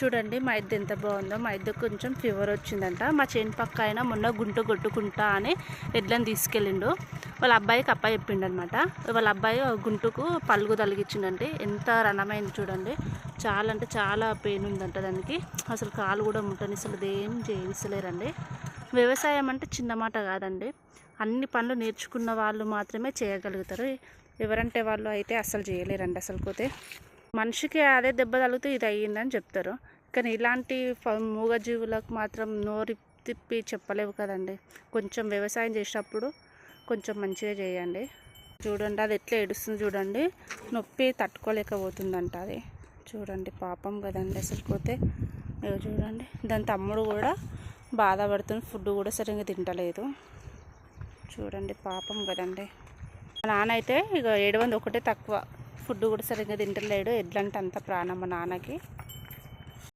చూడండి మా ఇద్ద ఎంత బాగుందో. మా ఇద్దరు కొంచెం ఫీవర్ వచ్చిందంట. మా చేను పక్క ఆయన మొన్న గుంట కొట్టుకుంటా అని ఎడ్లను తీసుకెళ్ళిండు. వాళ్ళ అబ్బాయికి అప్ప చెప్పిండు అనమాట. వాళ్ళ అబ్బాయి గుంటుకు పలుగు తలిగించిండంటే ఎంత రణమైంది చూడండి. చాలా అంటే చాలా పెయిన్ ఉందంట దానికి. అసలు కాలు కూడా ముట్టనిసలు ఏం చేయిస్తలేరండి. వ్యవసాయం అంటే చిన్న మాట కాదండి. అన్ని పనులు నేర్చుకున్న వాళ్ళు మాత్రమే చేయగలుగుతారు. ఎవరంటే వాళ్ళు అయితే అసలు చేయలేరండి. అసలు పోతే మనిషికి అదే దెబ్బ తగిలితే ఇది అయ్యిందని చెప్తారు. కానీ ఇలాంటి మూగజీవులకు మాత్రం నోరు తిప్పి చెప్పలేవు కదండి. కొంచెం వ్యవసాయం చేసేటప్పుడు కొంచెం మంచిగా చేయండి. చూడండి అది ఎట్లా ఏడుస్తుంది చూడండి. నొప్పి తట్టుకోలేకపోతుందంట అది. చూడండి పాపం కదండి అసలు పోతే. చూడండి దాని తమ్ముడు కూడా బాధపడుతుంది. ఫుడ్ కూడా సరిగ్గా తింటలేదు. చూడండి పాపం కదండి. మా నాన్న అయితే ఇక 700 ఒకటే తక్కువ. ఫుడ్ కూడా సరిగ్గా తింటలేడు. ఎడ్లంటే అంత ప్రాణం మా నాన్నకి.